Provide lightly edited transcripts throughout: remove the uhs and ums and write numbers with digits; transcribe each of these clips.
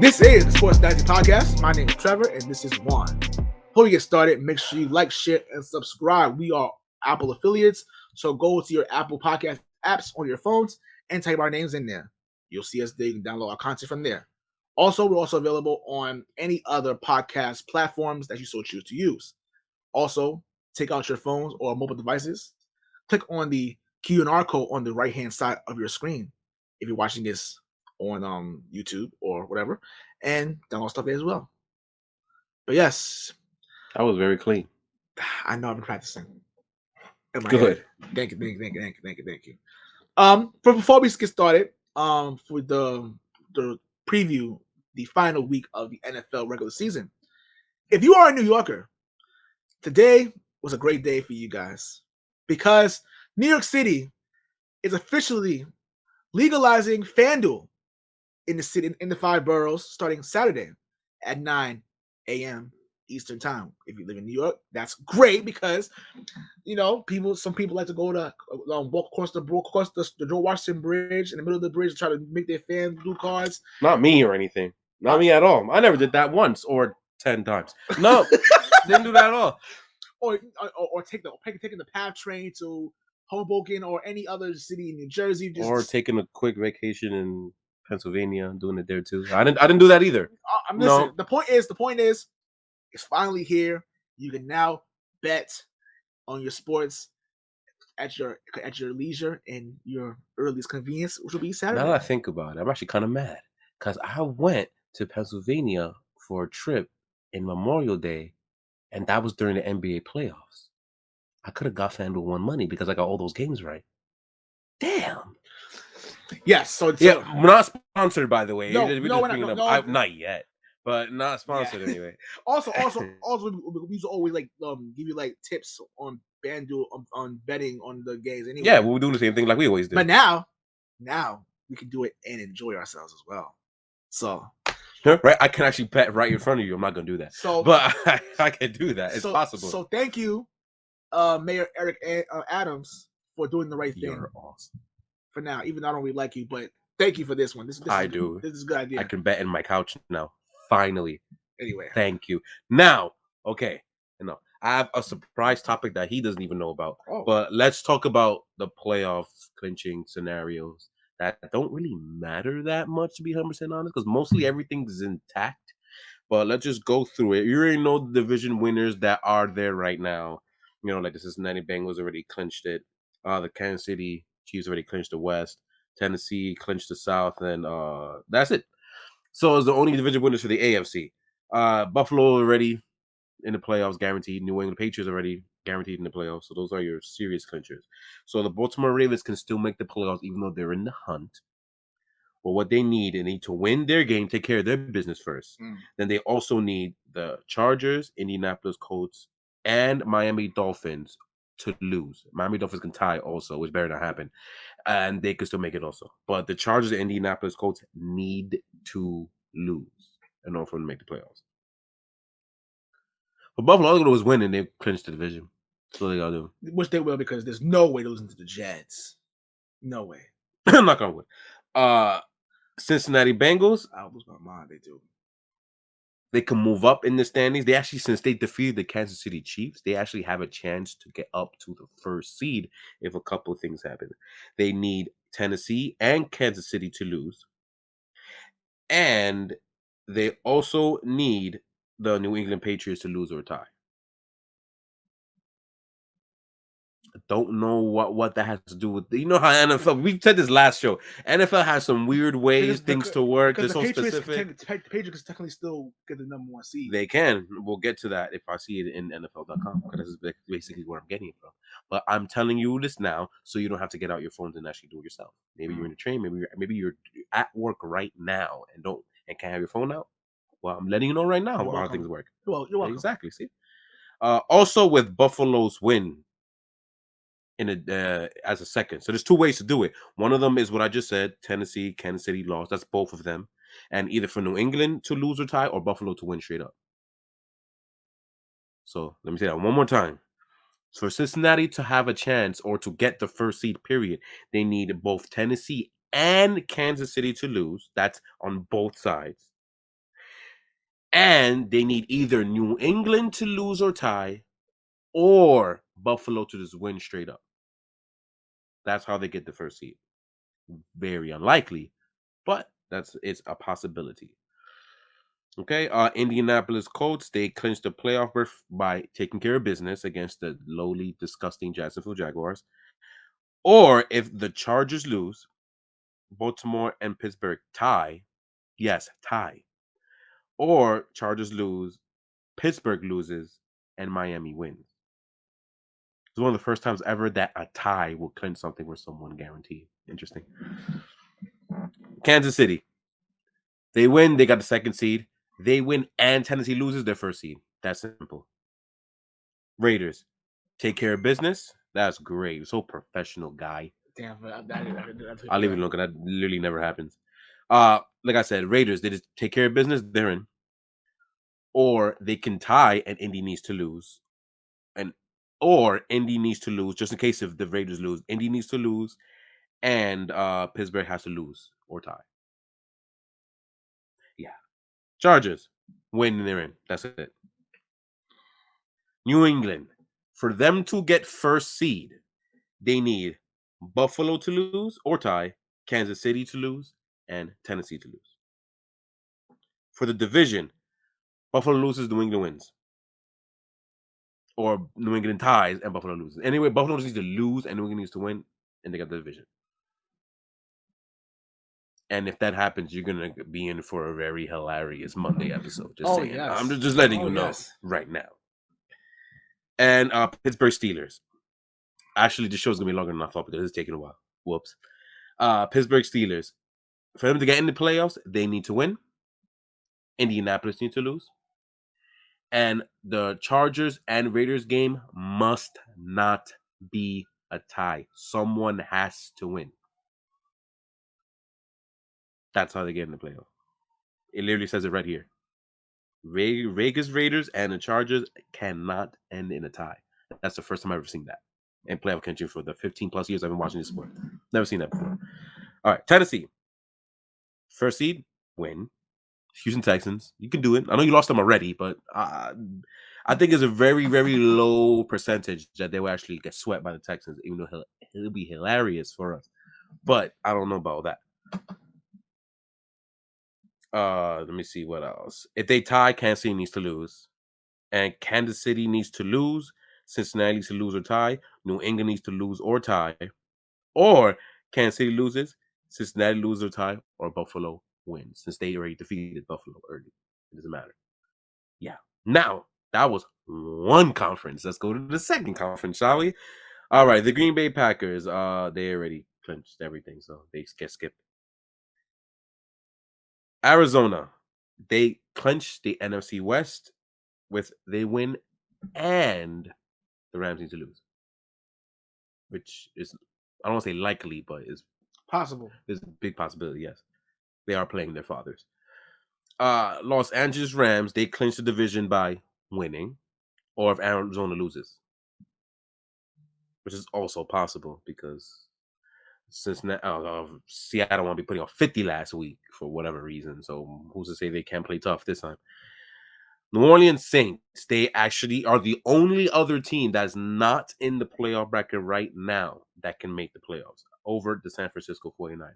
This is the Sports Dynasty Podcast. My name is Trevor, and this is Juan. Before we get started, make sure you like, share, and subscribe. We are Apple affiliates, so go to your Apple Podcast apps on your phones and type our names in there. You'll see us there. You can download our content from there. Also, we're also available on any other podcast platforms that you so choose to use. Also, take out your phones or mobile devices. Click on the QR code on the right-hand side of your screen if you're watching this on YouTube or whatever, and download stuff there as well. But yes, that was very clean. I know I've been practicing. Good. Thank you. But before we get started, for the preview, the final week of the NFL regular season. If you are a New Yorker, today was a great day for you guys because New York City is officially legalizing FanDuel in the city, in the 5 boroughs, starting Saturday at 9 a.m. Eastern time. If you live in New York, that's great because some people like to go to walk across the George Washington Bridge in the middle of the bridge to try to make their FanDuel cards. Not me or anything. Not me at all. I never did that once or 10 times. No, didn't do that at all. Or taking the PATH train to Hoboken or any other city in New Jersey, or taking a quick vacation in Pennsylvania, doing it there too. I didn't do that either. No. The point is, it's finally here. You can now bet on your sports at your leisure and your earliest convenience, which will be Saturday. Now that I think about it, I'm actually kind of mad because I went to Pennsylvania for a trip in Memorial Day, and that was during the NBA playoffs. I could have got FanDuel one money because I got all those games right. Damn. Yes. So we're not sponsored, by the way. No, not yet, but not sponsored anyway. Also, we always give you tips on FanDuel on betting on the games anyway. Yeah, we're doing the same thing like we always do. But now we can do it and enjoy ourselves as well. So. Right, I can actually bet right in front of you. I'm not gonna do that. But I can do that. It's possible. So thank you, Mayor Eric Adams, for doing the right thing. You're awesome. For now, even though I don't really like you, but thank you for this one. This is a good idea. I can bet in my couch now. Finally. Anyway, thank you. Now, okay, I have a surprise topic that he doesn't even know about. But let's talk about the playoff clinching scenarios that don't really matter that much, to be 100% honest, because mostly everything's intact. But let's just go through it. You already know the division winners that are there right now. Like the Cincinnati Bengals already clinched it. The Kansas City Chiefs already clinched the West. Tennessee clinched the South, and that's it. So it's the only division winners for the AFC. Buffalo already in the playoffs, guaranteed. New England Patriots already guaranteed in the playoffs. So those are your serious clinchers. So the Baltimore Ravens can still make the playoffs even though they're in the hunt. But what they need to win their game, take care of their business first. Then they also need the Chargers, Indianapolis Colts, and Miami Dolphins to lose. Miami Dolphins can tie also, which better not happen. And they could still make it also. But the Chargers and Indianapolis Colts need to lose in order for them to make the playoffs. But Buffalo, all they do is win and they clinch the division. That's what they gotta do. Which they will, because there's no way losing to the Jets. No way. I'm not gonna win. Cincinnati Bengals. I lose my mind. They do. They can move up in the standings. They actually, since they defeated the Kansas City Chiefs, they actually have a chance to get up to the first seed if a couple of things happen. They need Tennessee and Kansas City to lose. And they also need the New England Patriots to lose or tie. I don't know what that has to do with. You know how NFL. We said this last show. NFL has some weird ways things to work. They're so specific. The Patriots technically still get the number 1 seed. They can. We'll get to that if I see it in NFL.com, because this is basically where I'm getting it from. But I'm telling you this now, so you don't have to get out your phones and actually do it yourself. Maybe you're in a train. Maybe you're at work right now and can't have your phone out. Well, I'm letting you know right now how things work. Well, you're welcome. Exactly. See. Also, with Buffalo's win. As a second. So there's 2 ways to do it. One of them is what I just said, Tennessee, Kansas City lost. That's both of them. And either for New England to lose or tie, or Buffalo to win straight up. So let me say that one more time. For Cincinnati to have a chance or to get the first seed, period, they need both Tennessee and Kansas City to lose. That's on both sides. And they need either New England to lose or tie, or Buffalo to just win straight up. That's how they get the first seed. Very unlikely, but it's a possibility. Okay, Indianapolis Colts, they clinched the playoff berth by taking care of business against the lowly, disgusting Jacksonville Jaguars. Or if the Chargers lose, Baltimore and Pittsburgh tie. Yes, tie. Or Chargers lose, Pittsburgh loses, and Miami wins. It's one of the first times ever that a tie will clinch something for someone guaranteed. Interesting. Kansas City. They win, they got the second seed. They win and Tennessee loses their first seed. That's simple. Raiders. Take care of business. That's great. So professional, guy. Damn, I'll leave it alone because that literally never happens. Like I said, Raiders, they just take care of business, they're in. Or they can tie and Indy needs to lose. Or Indy needs to lose, just in case if the Raiders lose. Indy needs to lose, and Pittsburgh has to lose or tie. Yeah. Chargers win and they're in. That's it. New England, for them to get first seed, they need Buffalo to lose or tie, Kansas City to lose, and Tennessee to lose. For the division, Buffalo loses, New England wins. Or New England ties and Buffalo loses. Anyway, Buffalo needs to lose and New England needs to win, and they got the division. And if that happens, you're gonna be in for a very hilarious Monday episode. Just saying. Yes. I'm just letting you know right now. And Pittsburgh Steelers. Actually, the show's gonna be longer than I thought because it's taking a while. Whoops. Pittsburgh Steelers. For them to get in the playoffs, they need to win. Indianapolis need to lose. And the Chargers and Raiders game must not be a tie. Someone has to win. That's how they get in the playoff. It literally says it right here. Vegas Raiders and the Chargers cannot end in a tie. That's the first time I've ever seen that in playoff country for the 15 plus years I've been watching this sport. Never seen that before. All right, Tennessee. First seed, win. Houston Texans. You can do it. I know you lost them already, but I think it's a very, very low percentage that they will actually get swept by the Texans, even though it'll be hilarious for us. But I don't know about that. Let me see what else. If they tie, Kansas City needs to lose. And Kansas City needs to lose. Cincinnati needs to lose or tie. New England needs to lose or tie. Or Kansas City loses, Cincinnati loses or tie, or Buffalo wins, since they already defeated Buffalo early. It doesn't matter. Yeah. Now, that was one conference. Let's go to the second conference, shall we? All right, the Green Bay Packers, they already clinched everything, so they get skipped. Arizona, they clinched the NFC West with they win and the Rams need to lose, which is, I don't want to say likely, but is possible. There's a big possibility, yes. They are playing their fathers. Los Angeles Rams, they clinched the division by winning, or if Arizona loses, which is also possible because Seattle want to be putting on 50 last week for whatever reason. So who's to say they can't play tough this time? New Orleans Saints, they actually are the only other team that's not in the playoff bracket right now that can make the playoffs over the San Francisco 49ers.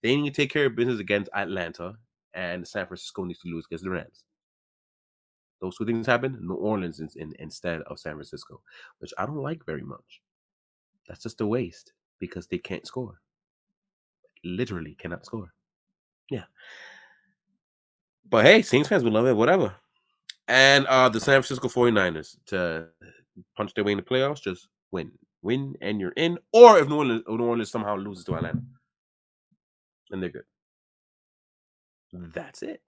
They need to take care of business against Atlanta, and San Francisco needs to lose against the Rams. Those two things happen. New Orleans is instead of San Francisco, which I don't like very much. That's just a waste because they can't score. Literally cannot score. Yeah. But hey, Saints fans would love it, whatever. And the San Francisco 49ers to punch their way in the playoffs, just win. Win and you're in. Or if New Orleans somehow loses to Atlanta, then they're good. That's it.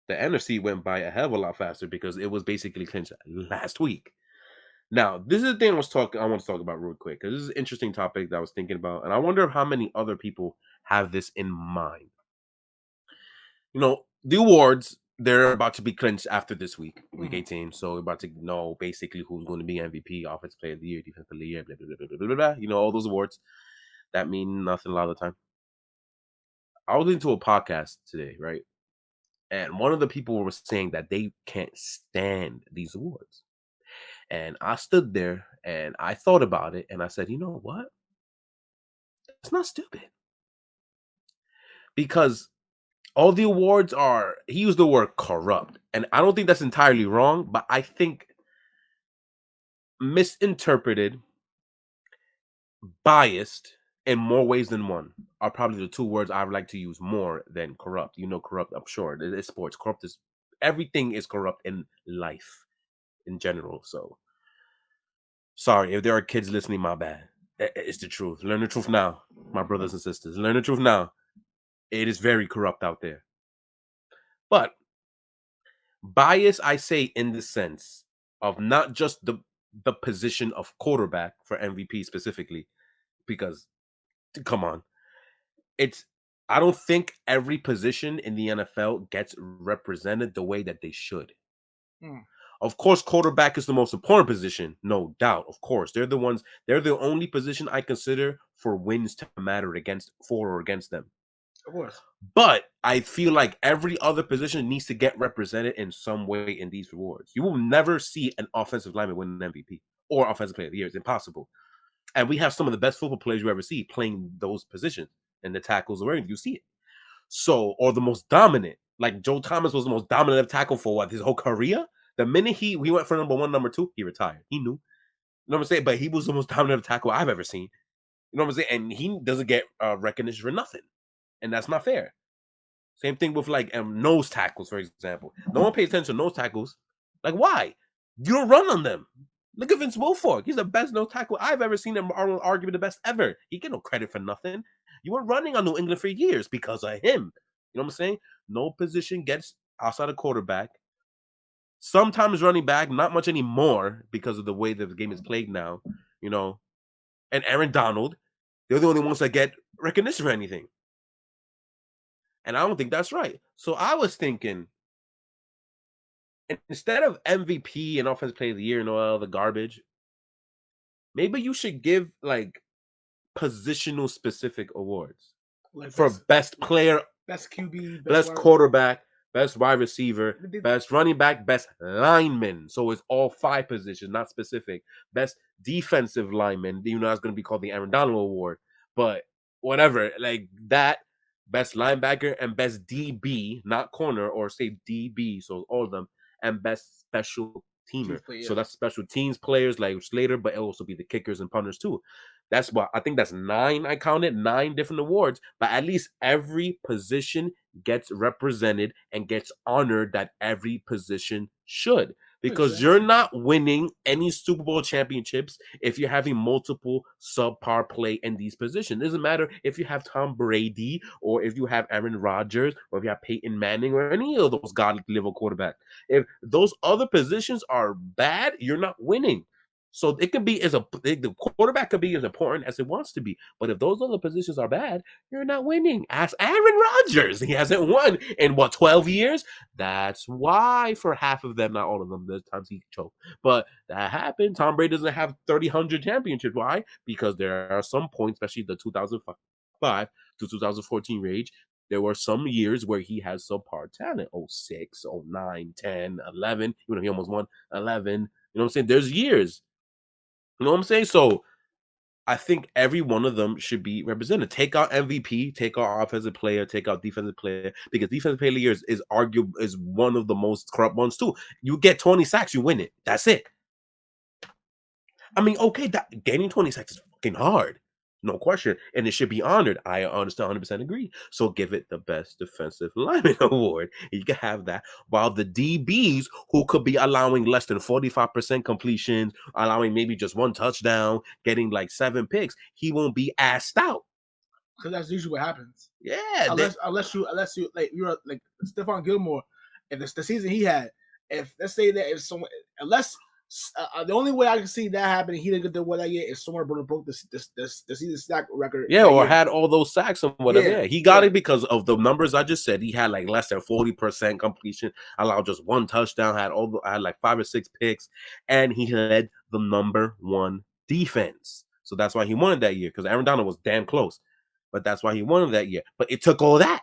The NFC went by a hell of a lot faster because it was basically clinched last week. Now, this is the thing I want to talk about real quick because this is an interesting topic that I was thinking about, and I wonder how many other people have this in mind. You know, the awards, they're about to be clinched after this week, week 18. So we're about to know basically who's going to be MVP, Offensive Player of the Year, Defensive Player of the Year, blah, blah, blah, blah, blah, blah, blah. You know, all those awards that mean nothing a lot of the time. I was into a podcast today, right? And one of the people was saying that they can't stand these awards. And I stood there and I thought about it and I said, you know what? It's not stupid. Because all the awards are, he used the word corrupt. And I don't think that's entirely wrong, but I think misinterpreted, biased in more ways than one are probably the two words I would like to use more than corrupt. You know, corrupt, I'm sure. It's sports. Corrupt is, everything is corrupt in life in general. So sorry if there are kids listening, my bad. It's the truth. Learn the truth now, my brothers and sisters. Learn the truth now. It is very corrupt out there. But bias, I say, in the sense of not just the position of quarterback for MVP specifically, because come on, it's, I don't think every position in the NFL gets represented the way that they should. Of course, quarterback is the most important position, no doubt. Of course, they're the only position I consider for wins to matter against, for or against them. Of course. But I feel like every other position needs to get represented in some way in these awards. You will never see an offensive lineman win an MVP or offensive player of the year. It's impossible. And we have some of the best football players you ever see playing those positions, and the tackles are wearing. You see it. So, or the most dominant, like Joe Thomas was the most dominant tackle for what, his whole career. The minute he went for number 1, number 2, he retired. He knew. You know what I'm saying? But he was the most dominant tackle I've ever seen. You know what I'm saying? And he doesn't get recognition for nothing, and that's not fair. Same thing with like nose tackles, for example. No one pays attention to nose tackles. Like, why? You don't run on them. Look at Vince Wilfork. He's the best nose tackle I've ever seen, and arguably the best ever. He get no credit for nothing. You were running on New England for years because of him. You know what I'm saying? No position gets outside of quarterback. Sometimes running back, not much anymore because of the way that the game is played now. You know, and Aaron Donald, they're the only ones that get recognition for anything. And I don't think that's right. So I was thinking, instead of MVP and Offensive Player of the Year and all the garbage, maybe you should give like positional specific awards, like for best player, best QB, best quarterback, best wide receiver, best running back, best lineman. So it's all 5 positions, not specific. Best defensive lineman, you know, that's going to be called the Aaron Donald Award. But whatever, like that. Best linebacker and best DB, not corner, or say DB, so all of them, and best special teamer. So that's special teams players like Slater, but it'll also be the kickers and punters too. That's what I think. That's 9. I counted 9 different awards, but at least every position gets represented and gets honored that every position should. Because you're not winning any Super Bowl championships if you're having multiple subpar play in these positions. It doesn't matter if you have Tom Brady or if you have Aaron Rodgers or if you have Peyton Manning or any of those godly-level quarterbacks. If those other positions are bad, you're not winning. So it could be the quarterback could be as important as it wants to be, but if those other positions are bad, you're not winning. Ask Aaron Rodgers; he hasn't won in 12 years. That's why for half of them, not all of them, there's times he choked, but that happened. Tom Brady doesn't have 100 championships. Why? Because there are some points, especially the 2005 to 2014 range. There were some years where he has subpar talent. 06, 09, 10, 11. Even though he almost won 11. You know what I'm saying? There's years. You know what I'm saying? So I think every one of them should be represented. Take out MVP, take out offensive player, take out defensive player, because defensive player of the year is one of the most corrupt ones too. You get 20 sacks, you win it. That's it. I mean, okay, gaining 20 sacks is fucking hard. No question. And it should be honored. I understand 100% agree. So give it the best defensive lineman award. You can have that. While the DBs, who could be allowing less than 45% completions, allowing maybe just 1 touchdown, getting like 7 picks, he won't be asked out. Because that's usually what happens. Yeah. Unless you like you're like Stephon Gilmore, and the season he had, if let's say that if someone the only way I can see that happening, he didn't get the award that year, if someone broke the season sack record. Yeah, or had all those sacks and whatever. Yeah, he got it because of the numbers I just said. He had like less than 40% completion, allowed just 1 touchdown, had like 5 or 6 picks, and he led the number 1 defense. So that's why he won it that year, because Aaron Donald was damn close. But that's why he won it that year. But it took all that.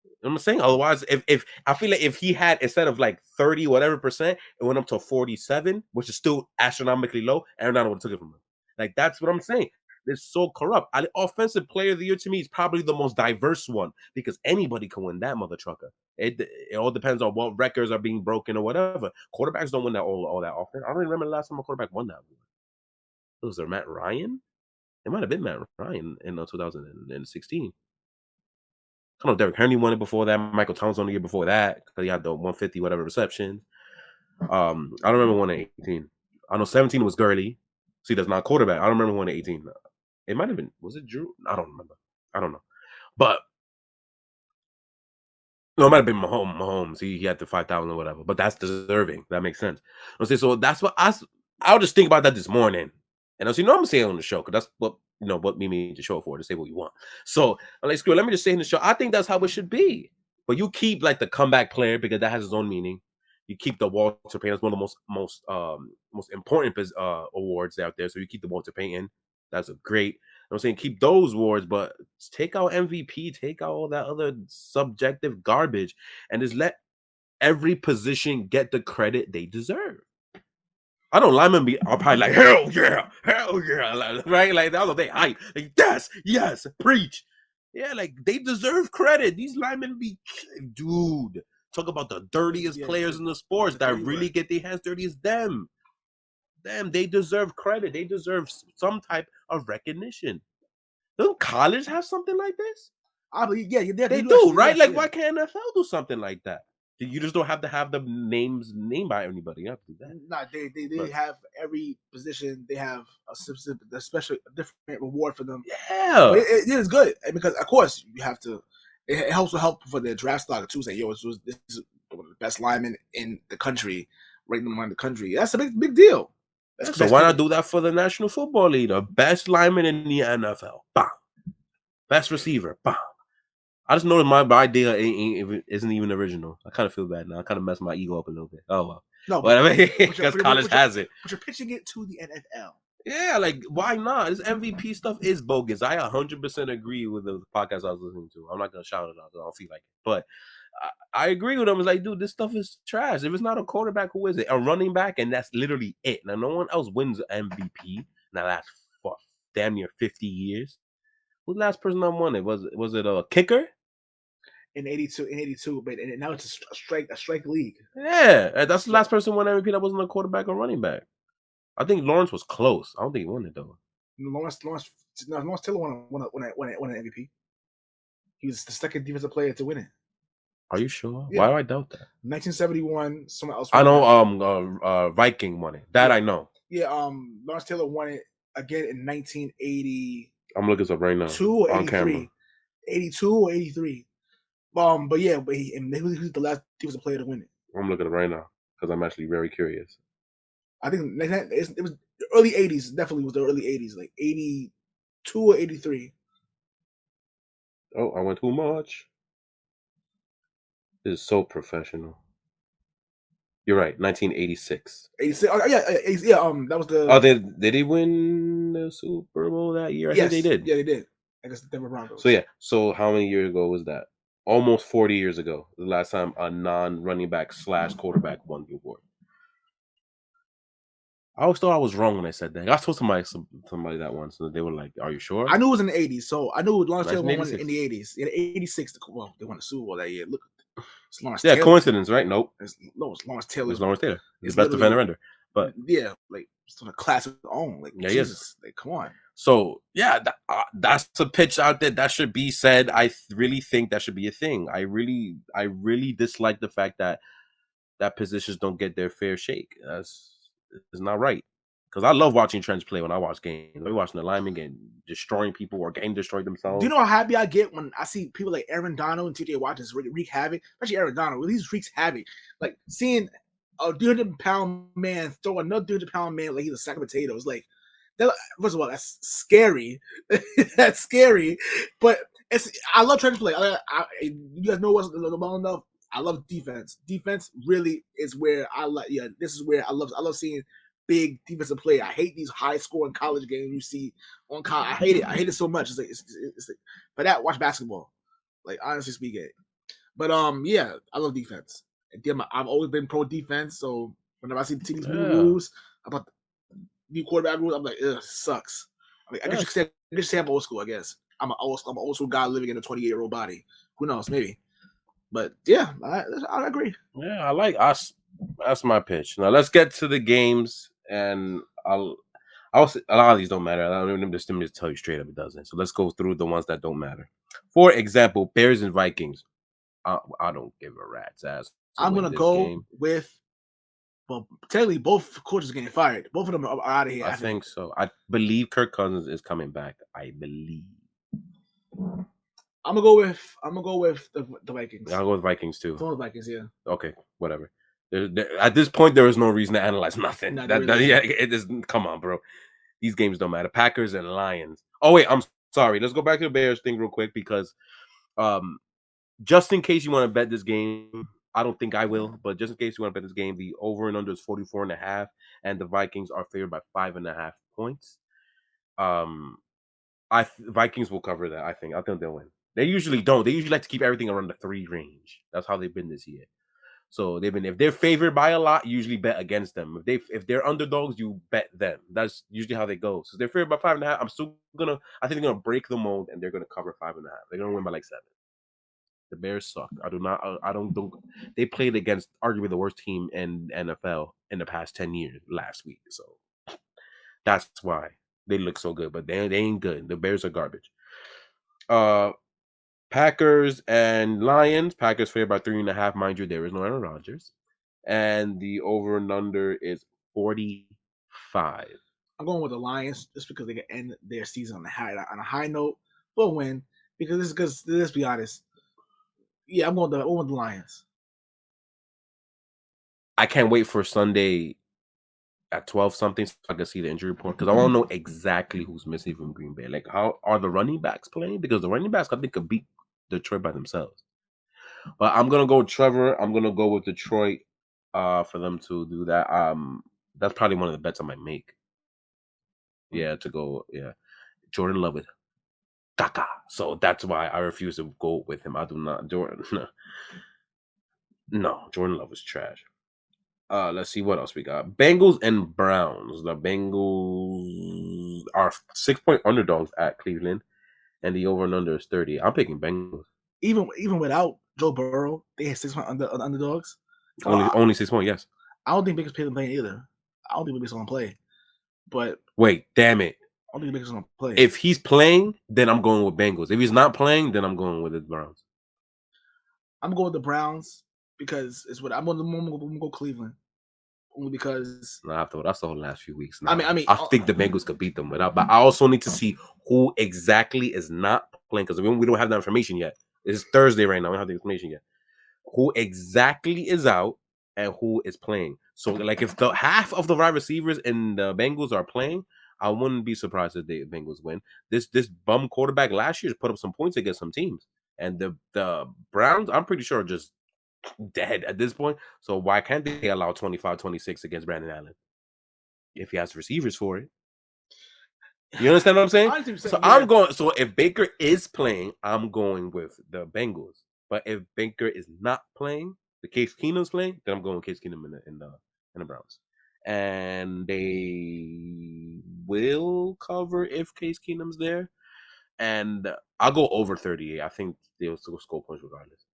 You know I'm saying otherwise, if I feel like if he had instead of like 30 whatever percent, it went up to 47, which is still astronomically low, Aaron Donald would have took it from him. Like that's what I'm saying. It's so corrupt. Offensive player of the year to me is probably the most diverse one because anybody can win that mother trucker. It all depends on what records are being broken or whatever. Quarterbacks don't win that all that often. I don't remember the last time a quarterback won that. Was there Matt Ryan? It might have been Matt Ryan in 2016. I don't know, Derrick Henry won it before that. Michael Thomas won the year before that because he had the 150 whatever receptions. I don't remember one at 18. I know 17 was Gurley. See, that's not quarterback. I don't remember one at 18. It might have been. Was it Drew? I don't remember. I don't know. But no, it might have been Mahomes. He had the 5,000 or whatever. But that's deserving. That makes sense. So that's what I was just thinking about that this morning. And I was, I'm gonna say it on the show because that's what we made the show for, to say what you want. So I'm like, screw it, let me just say in the show, I think that's how it should be. But you keep like the comeback player because that has its own meaning. You keep the Walter Payton. It's one of the most important awards out there. So you keep the Walter Payton. That's a great. I'm saying keep those awards, but take out MVP, take out all that other subjective garbage, and just let every position get the credit they deserve. I know linemen are probably like, hell yeah, right? Like the other day, hype, like yes, preach. Yeah, like they deserve credit. These linemen dude, talk about the dirtiest players in the sports that really get their hands dirty is them. They deserve credit. They deserve some type of recognition. Doesn't college have something like this? They do, right? Like, why can't NFL do something like that? You just don't have to have the names named by anybody. You have to do that. Nah, they have every position. They have a different reward for them. Yeah, but it is good because of course you have to. It helps for the draft stock too. Say, this is one of the best linemen in the country, rating them around the country. That's a big deal. So why not do that for the National Football League? The best lineman in the NFL, bam. Best receiver, bam. I just noticed my idea isn't even original. I kind of feel bad now. I kind of messed my ego up a little bit. Oh well. No, because college has it. But you're pitching it to the NFL. Yeah, like why not? This MVP stuff is bogus. I 100% agree with the podcast I was listening to. I'm not gonna shout it out. I don't feel like it, but I agree with them. It's like, dude, this stuff is trash. If it's not a quarterback, who is it? A running back, and that's literally it. Now, no one else wins MVP. Now that's for damn near 50 years. Who's the last person that won it? Was it a kicker? In 82, but now it's a strike league. Yeah, that's the last person who won MVP that wasn't a quarterback or running back. I think Lawrence was close. I don't think he won it though. Lawrence Taylor won an MVP. He was the second defensive player to win it. Are you sure? Yeah. Why do I doubt that? 1971, someone else. I know. Viking won it. That I know. Yeah. Lawrence Taylor won it again in 1980. I'm looking up right now. 82 or 83. 82 or 83. But he was the last defensive player to win it. I'm looking at it right now because I'm actually very curious. I think it was the early 80s. Definitely was the early 80s, like 82 or 83. Oh, I went too much. This is so professional. You're right. 1986. 86. Oh, yeah. That was the. Oh, did they win the Super Bowl that year? Yes, think they did. Yeah, they did. I guess the Denver Broncos. So yeah. So how many years ago was that? Almost 40 years ago. The last time a non-running back / quarterback won the award. I always thought I was wrong when I said that. I told somebody that once, and they were like, "Are you sure?" I knew it was in the 80s, so I knew Lawrence Taylor won in the 80s. In 86, well, they won the Super Bowl that year. Look, it's Lawrence Taylor. Yeah, coincidence, right? Nope. It's Lawrence Taylor. It's Lawrence Taylor. He's the best defender. But yeah, like it's on a class of his own. Like yeah, Jesus, like come on. So yeah, that's a pitch out there that should be said. I really think that should be a thing. I really dislike the fact that positions don't get their fair shake. It's not right. Because I love watching Trent play when I watch games. I watching the linemen getting destroying people or getting destroyed themselves. Do you know how happy I get when I see people like Aaron Donald and TJ Watt just wreak havoc? Especially Aaron Donald, he's wreaks havoc. Like seeing a 200-pound man throw another 200-pound man like he's a sack of potatoes. Like, first of all, that's scary. That's scary. But I love Trent play. You guys know what's well enough. I love defense. Defense really is where I like. Yeah, this is where I love seeing big defensive play. I hate these high-scoring college games you see on college. I hate it. I hate it so much. It's like, but that watch basketball. Like honestly speaking, But yeah, I love defense. I've always been pro defense, so whenever I see these new rules about new quarterback rules, I'm like, ugh, sucks. I guess you could say I'm old school. I guess I'm an old school guy living in a 28-year-old body. Who knows? Maybe. But yeah, I agree. Yeah, I like us. That's my pitch. Now let's get to the games, and I'll say, a lot of these don't matter. I don't even just tell you straight up it doesn't. So let's go through the ones that don't matter. For example, Bears and Vikings. I don't give a rat's ass. I'm gonna go with. Well, technically, both coaches are getting fired. Both of them are out of here. I think so. I believe Kirk Cousins is coming back. I believe. I'm gonna go with the Vikings. I'll go with Vikings too. The Vikings, yeah. Okay, whatever. At this point, there is no reason to analyze nothing. No, yeah, it is. Come on, bro. These games don't matter. Packers and Lions. Oh wait, I'm sorry. Let's go back to the Bears thing real quick because, just in case you want to bet this game, I don't think I will, but just in case you want to bet this game, the over and under is 44.5, and the Vikings are favored by 5.5 points. Vikings will cover that. I think they'll win. They usually don't. They usually like to keep everything around the 3 range. That's how they've been this year. So if they're favored by a lot, you usually bet against them. If they're underdogs, you bet them. That's usually how they go. So if they're favored by 5.5. I think they're gonna break the mold and they're gonna cover 5.5. They're gonna win by like 7. The Bears suck. I don't. They played against arguably the worst team in NFL in the past 10 years last week. So that's why they look so good, but they ain't good. The Bears are garbage. Packers and Lions. Packers favored by 3.5. Mind you, there is no Aaron Rodgers. And the over and under is 45. I'm going with the Lions just because they can end their season on a high note for a win. Because let's be honest. Yeah, I'm going with the Lions. I can't wait for Sunday at 12 something so I can see the injury report because I want to know exactly who's missing from Green Bay. Like, how are the running backs playing? Because the running backs I think could beat Detroit by themselves. But I'm gonna go with Trevor. I'm gonna go with Detroit for them to do that. That's probably one of the bets I might make. Yeah, to go. Yeah, Jordan Love with Kaka. So that's why I refuse to go with him. I do not. Jordan. No, Jordan Love is trash. Let's see what else we got. Bengals and Browns. The Bengals are 6-point underdogs at Cleveland, and the over and under is 30. I'm picking Bengals. Even without Joe Burrow, they had 6-point underdogs. Only 6 points. Yes. I don't think Baker's playing either. I don't think Baker's gonna play. But wait, damn it! I don't think Baker's gonna play. If he's playing, then I'm going with Bengals. If he's not playing, then I'm going with the Browns. I'm going with the Browns because it's what I'm gonna go Cleveland. Only because that's the whole last few weeks. Now. I mean, I think the Bengals could beat them, but I also need to see who exactly is not playing because we don't have that information yet. It's Thursday right now. We don't have the information yet. Who exactly is out and who is playing? So, like, if the half of the wide receivers in the Bengals are playing, I wouldn't be surprised if the Bengals win. This bum quarterback last year put up some points against some teams, and the Browns, I'm pretty sure, are just dead at this point. So why can't they allow 25-26 against Brandon Allen if he has receivers for it? You understand what I'm saying? So I'm going. So if Baker is playing, I'm going with the Bengals. But if Baker is not playing, the Case Keenum's playing, then I'm going with Case Keenum in the Browns. And they will cover if Case Keenum's there. And I'll go over 38. I think they'll still score points regardless.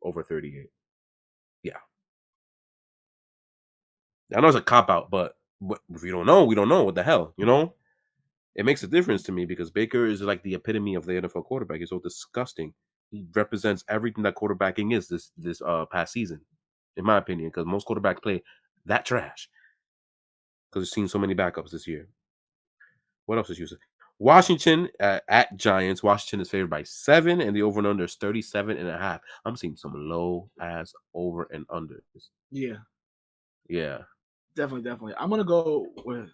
Over 38. Yeah. I know it's a cop out, but if we don't know, we don't know. What the hell, you know? It makes a difference to me because Baker is like the epitome of the NFL quarterback. He's so disgusting. He represents everything that quarterbacking is this past season, in my opinion, because most quarterbacks play that trash. Because we've seen so many backups this year. What else is used? Washington at Giants. Washington is favored by 7, and the over and under is 37.5. I'm seeing some low ass over and unders. Yeah. Yeah. Definitely. I'm gonna go with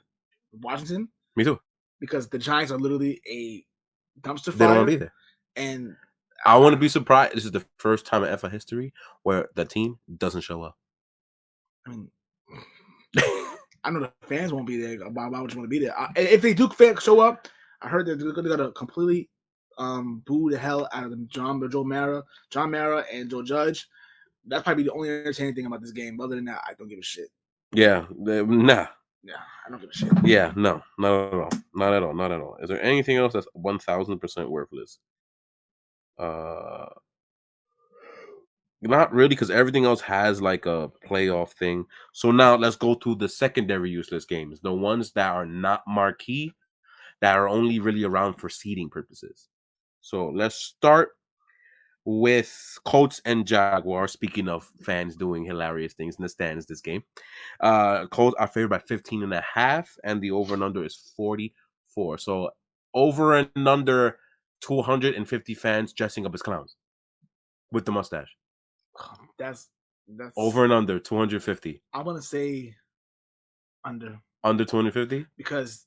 Washington. Me too. Because the Giants are literally a dumpster fire. They don't want to be there. And I wouldn't be surprised. This is the first time in NFL history where the team doesn't show up. I mean, I know the fans won't be there. Why would you want to be there? If they do show up, I heard they're going to completely boo the hell out of them. John Mara, and Joe Judge. That's probably the only entertaining thing about this game. Other than that, I don't give a shit. Yeah, nah. Yeah, I don't give a shit. Yeah, no, not at all. Not at all. Not at all. Is there anything else that's 1000% worthless? Not really, because everything else has like a playoff thing. So now let's go to the secondary useless games, the ones that are not marquee, that are only really around for seeding purposes. So let's start with Colts and Jaguars. Speaking of fans doing hilarious things in the stands this game, Colts are favored by 15.5, and the over and under is 44. So over and under 250 fans dressing up as clowns with the mustache. That's Over and under 250. I want to say under 250 because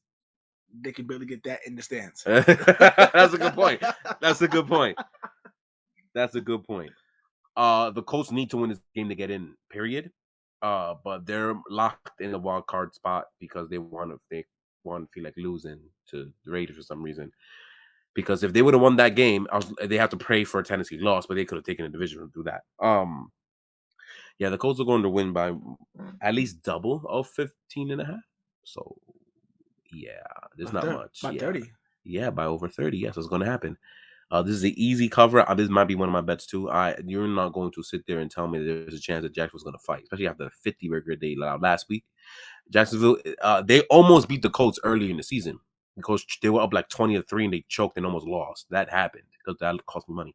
they can barely get that in the stands. That's a good point. That's a good point. That's a good point. The Colts need to win this game to get in, period. But they're locked in the wild card spot because they want to feel like losing to the Raiders for some reason. Because if they would have won that game, they have to pray for a Tennessee loss, but they could have taken a division to do that. Yeah, the Colts are going to win by at least double of 15.5. So yeah, there's not much. By 30. Yeah, by over 30. Yes, it's going to happen. This is an easy cover. This might be one of my bets too. You're not going to sit there and tell me there's a chance that Jacksonville's going to fight, especially after the 50 burger they allowed last week. Jacksonville, they almost beat the Colts early in the season because they were up like 20-3 and they choked and almost lost. That happened because that cost me money.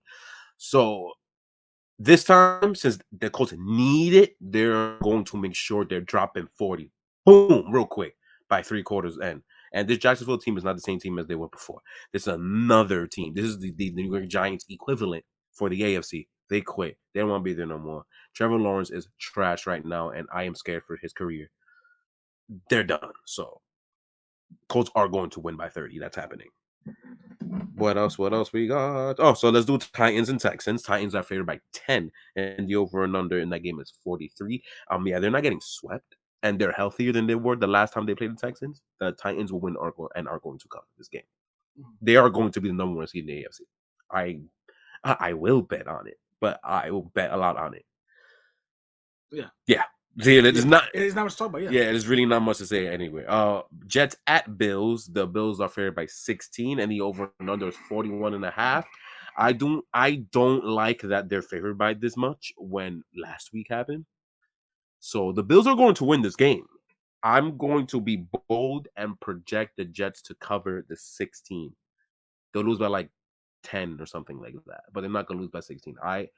So this time, since the Colts need it, they're going to make sure they're dropping 40. Boom, real quick by 3 quarters end. And this Jacksonville team is not the same team as they were before. This is another team. This is the New York Giants equivalent for the AFC. They quit. They don't want to be there no more. Trevor Lawrence is trash right now, and I am scared for his career. They're done. So, Colts are going to win by 30. That's happening. What else we got? Oh, so let's do Titans and Texans. Titans are favored by 10, and the over and under in that game is 43. Yeah, they're not getting swept, and they're healthier than they were the last time they played the Texans. The Titans will win and are going to cover this game. They are going to be the number 1 seed in the AFC. I will bet on it, but I will bet a lot on it. Yeah. See, it is not much to talk about. Yeah, there's really not much to say anyway. Jets at Bills. The Bills are favored by 16, and the over and under is 41.5. I don't like that they're favored by this much when last week happened. So the Bills are going to win this game. I'm going to be bold and project the Jets to cover the 16. They'll lose by like 10 or something like that, but they're not going to lose by 16. I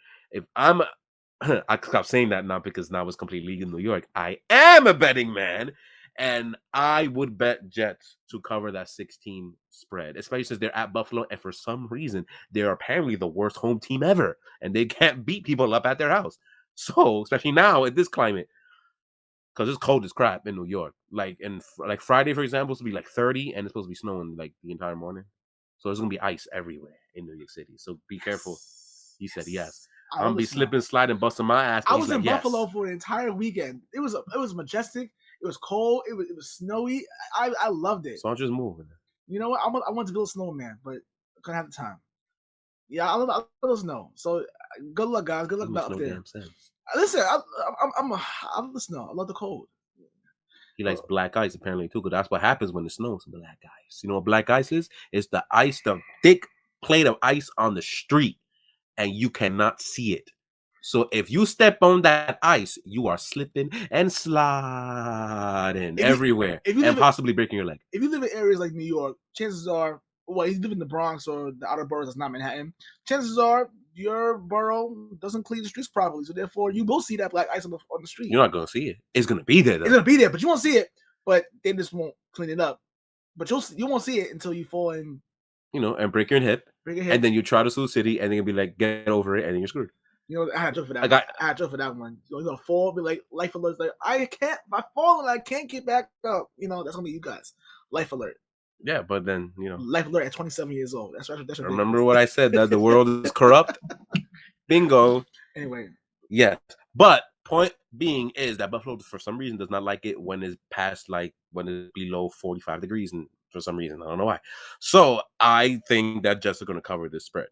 stop saying that now because now it's completely legal in New York. I am a betting man, and I would bet Jets to cover that 16 spread, especially since they're at Buffalo, and for some reason, they're apparently the worst home team ever, and they can't beat people up at their house. So, especially now in this climate, because it's cold as crap in New York. Like Friday, for example, it's supposed to be like 30, and it's supposed to be snowing like the entire morning. So there's gonna be ice everywhere in New York City. So be careful. He said yes. I'm gonna be slipping, sliding, busting my ass. I was in Buffalo for the entire weekend. It was majestic. It was cold. It was snowy. I loved it. So I'll just move. You know what? I want to build a snowman, but I couldn't have the time. Yeah, I love snow. So good luck, guys. Good luck out there. Listen, I love the snow. I love the cold. He likes black ice apparently too, because that's what happens when it snows. Black ice. You know what black ice is? It's the ice, the thick plate of ice on the street, and you cannot see it. So if you step on that ice, you are slipping and sliding everywhere, and possibly breaking your leg. If you live in areas like New York, chances are, well, you live in the Bronx or the outer boroughs that's not Manhattan, chances are your borough doesn't clean the streets properly. So therefore, you will see that black ice on the street. You're not going to see it. It's going to be there, though. It's going to be there, but you won't see it. But they just won't clean it up. But you won't see it until you fall in. And break your hip. And then you try to sue city, and they'll be like, get over it, and then you're screwed. You know, I had a joke for that. I had a joke for that one. You're gonna fall, be like life alert. Like I fall and I can't get back up. You know, that's gonna be you guys. Life alert. Yeah, but then life alert at 27 years old. That's remember what I said, that the world is corrupt. Bingo. Anyway. Yes, but point being is that Buffalo, for some reason, does not like it when it's past when it's below 45 degrees and for some reason. I don't know why. So I think that Jets are going to cover this spread.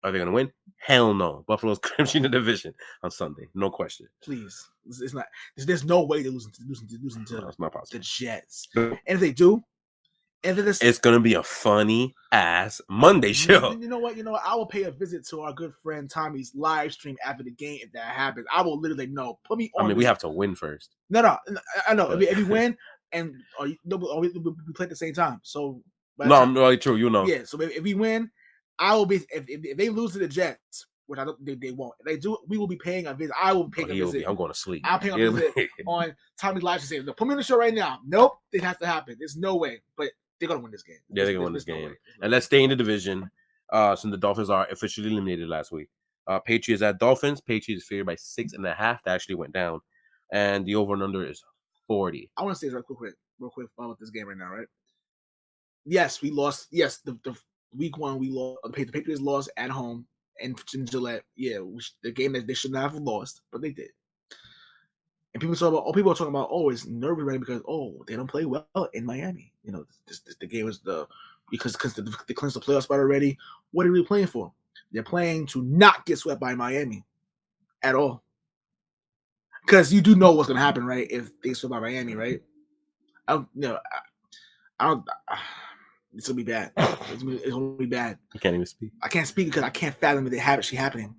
Are they going to win? Hell no. Buffalo's clinching the division on Sunday. No question. Please. It's not. There's no way they're losing to No, it's not possible. the Jets. No. And if they do, it's going to be a funny ass Monday show. You know what? I will pay a visit to our good friend Tommy's live stream after the game if that happens. I will literally put me on. I mean, we have to win first. No, I know. If we win and we play at the same time. So no, I'm really true. You know. Yeah. So if we win, I will be. If they lose to the Jets, which I don't think they won't. If they do, we will be paying a visit. I will pay a visit. I'm going to sleep. I'll pay a visit on Tommy's live stream. No, put me on the show right now. Nope, it has to happen. There's no way. But they're gonna win this game. Yeah, they're gonna win this game. And let's stay in the division. Since the Dolphins are officially eliminated last week. Patriots at Dolphins. Patriots favored by 6.5. That actually went down. And the over and under is 40. I want to say this real quick about this game right now, right? Yes, we lost. Yes, the week 1 we lost. The Patriots lost at home in Gillette. Yeah, the game that they should not have lost, but they did. And people are talking about it's nervous right because they don't play well in Miami. The game is because they clinched the playoff spot already. What are we playing for? They're playing to not get swept by Miami at all. Because you do know what's gonna happen, right? If they swept by Miami, right? I don't. It's gonna be bad. It's gonna be bad. I can't even speak. I can't speak because I can't fathom it actually happening.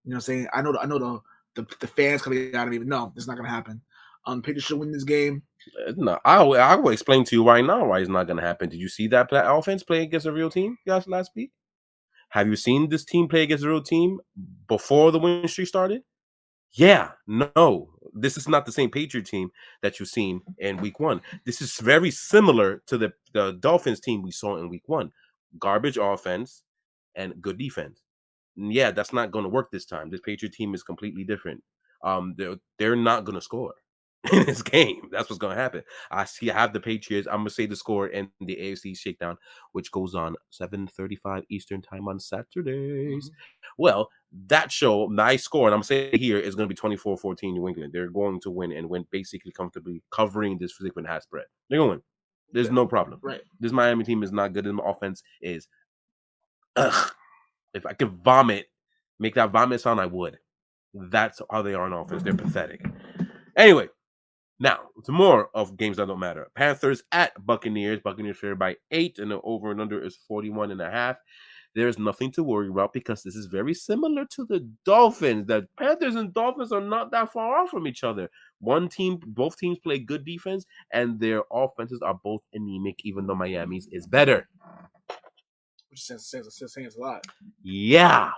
You know what I'm saying? I know the fans coming out of me, but no, it's not gonna happen. Patriots should win this game. No, I will explain to you right now why it's not gonna happen. Did you see that offense play against a real team guys last week? Have you seen this team play against a real team before the win streak started? Yeah, no. This is not the same Patriot team that you've seen in week 1. This is very similar to the Dolphins team we saw in week 1. Garbage offense and good defense. Yeah, that's not going to work this time. This Patriot team is completely different. They're not going to score in this game. That's what's going to happen. I have the Patriots. I'm going to say the score in the AFC Shakedown, which goes on 7:35 Eastern time on Saturdays. Well, that show, my score, and I'm saying here, is going to be 24-14 New England. They're going to win and win basically comfortably, covering this frequent half spread. They're going to win. There's no problem. Right. This Miami team is not good. And the offense is, if I could make that vomit sound, I would. That's how they are on offense. They're pathetic. Anyway, now to more of games that don't matter. Panthers at Buccaneers. Buccaneers favored by 8, and the over and under is 41.5. There's nothing to worry about because this is very similar to the Dolphins. The Panthers and Dolphins are not that far off from each other. Both teams play good defense, and their offenses are both anemic, even though Miami's is better. Which says a lot. Yeah.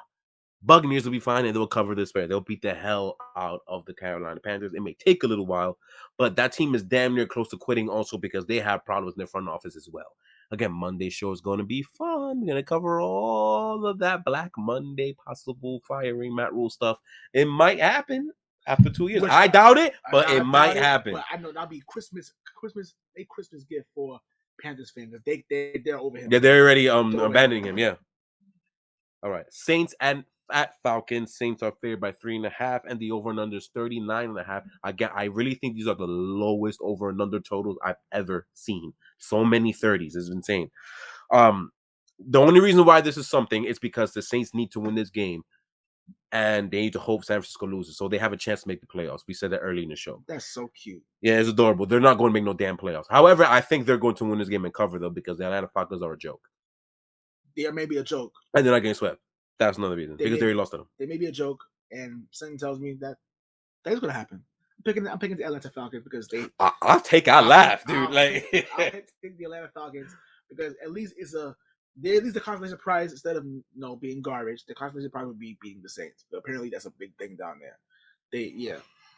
Buccaneers will be fine, and they'll cover this spread. They'll beat the hell out of the Carolina Panthers. It may take a little while, but that team is damn near close to quitting also because they have problems in their front office as well. Again, Monday's show is going to be fun. We're going to cover all of that Black Monday possible firing Matt Rule stuff. It might happen after 2 years. I doubt it, but it might happen. But I know that'll be Christmas gift for Panthers fans. They're over him. Yeah, they're already abandoning him. Yeah. All right. Saints and at Falcons. Saints are favored by 3.5, and the over and under is 39.5. I really think these are the lowest over and under totals I've ever seen. So many 30s. It's insane. The only reason why this is something is because the Saints need to win this game, and they need to hope San Francisco loses, so they have a chance to make the playoffs. We said that early in the show. That's so cute. Yeah, it's adorable. They're not going to make no damn playoffs. However, I think they're going to win this game and cover, though, because the Atlanta Falcons are a joke. They may be a joke. And they're not getting swept. That's another reason. Because they already lost to them. They may be a joke, and something tells me that that's going to happen. I'm picking the Atlanta Falcons because they. I'll take our laugh, dude. I'll take the Atlanta Falcons because at least the consolation prize instead of being garbage. The consolation prize would be beating the Saints. But apparently, that's a big thing down there.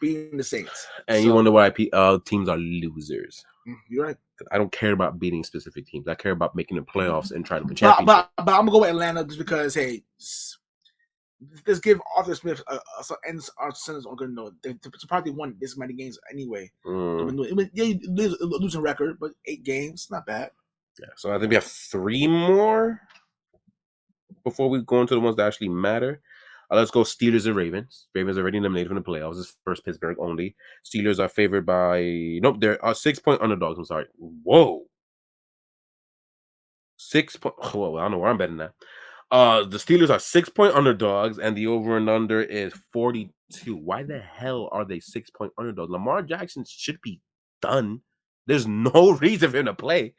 Beating the Saints. And you wonder why teams are losers. You're right. I don't care about beating specific teams. I care about making the playoffs and trying to win championships. But I'm gonna go with Atlanta just because let's give Arthur Smith and our Senators are gonna know they probably won this many games anyway. Losing record, but 8 games, not bad. Yeah, so I think we have 3 more before we go into the ones that actually matter. Let's go Steelers and Ravens. Ravens are already eliminated from the playoffs. This is first Pittsburgh only. Steelers are favored by... Nope, they're 6-point underdogs. I'm sorry. Whoa. 6 point. Well, I don't know where I'm betting that. The Steelers are 6-point underdogs, and the over and under is 42. Why the hell are they 6-point underdogs? Lamar Jackson should be done. There's no reason for him to play.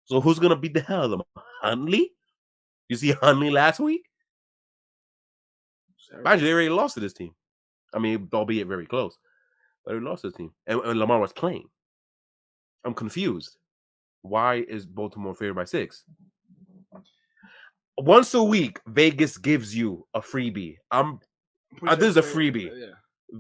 So who's gonna beat the hell of them? Huntley? You see Huntley last week? Mind you, they already lost to this team. I mean, albeit very close, but they lost this team, and Lamar was playing. I'm confused. Why is Baltimore favored by 6? Once a week, Vegas gives you a freebie. This is a freebie. Yeah.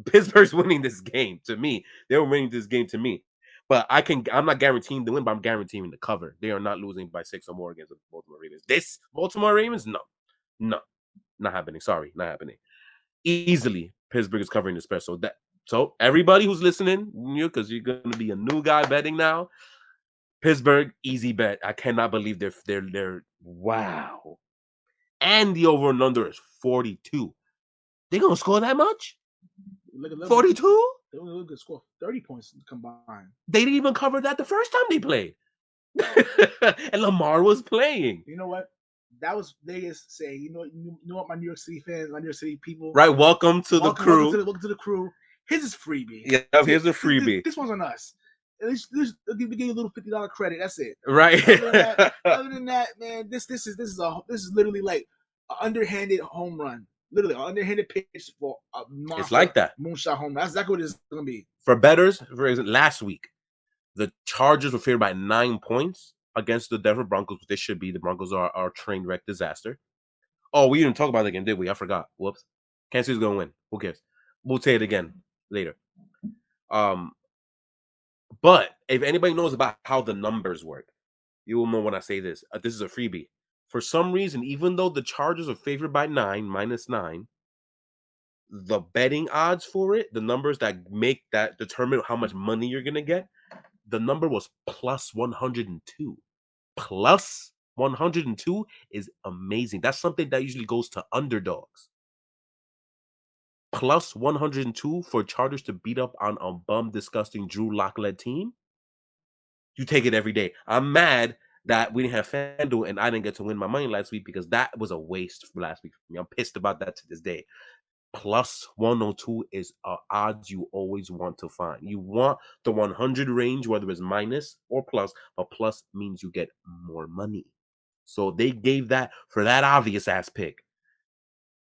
Pittsburgh's winning this game to me. They were winning this game to me. But I'm not guaranteeing the win, but I'm guaranteeing the cover. They are not losing by 6 or more against the Baltimore Ravens. This Baltimore Ravens, no, not happening. Sorry, not happening. Easily, Pittsburgh is covering the spread. So everybody who's listening, because you're gonna be a new guy betting now. Pittsburgh, easy bet. I cannot believe they're wow. And the over and under is 42. They gonna score that much? Look at 42? They only could score 30 points combined. They didn't even cover that the first time they played. And Lamar was playing. You know what? That was Vegas saying, you know what, my New York City fans, my New York City people. Right, welcome to the crew. Welcome to the crew. Here's his freebie. Yeah, here's a freebie. This one's on us. At least they'll give you a little $50 credit. That's it. Right. Other than that, man, this is literally like an underhanded home run. Literally, an underhanded pitch for a monster. It's like that. Moonshot home run. That's exactly what it's gonna be. For bettors, for example, last week, the Chargers were favored by 9 points against the Denver Broncos, which they should be. The Broncos are a train wreck disaster. Oh, we didn't talk about it again, did we? I forgot. Whoops. Kansas City's gonna win. Who cares? We'll say it again later. But if anybody knows about how the numbers work, you will know when I say this. This is a freebie. For some reason, even though the Chargers are favored by -9, the betting odds for it, the numbers that determine how much money you're gonna get, the number was plus 102. Plus 102 is amazing. That's something that usually goes to underdogs. Plus 102 for Chargers to beat up on a bum, disgusting Drew Lock-led team. You take it every day. I'm mad that we didn't have FanDuel and I didn't get to win my money last week because that was a waste for last week for me. I'm pissed about that to this day. Plus 102 is odds you always want to find. You want the 100 range, whether it's minus or plus, but plus means you get more money. So they gave that for that obvious ass pick.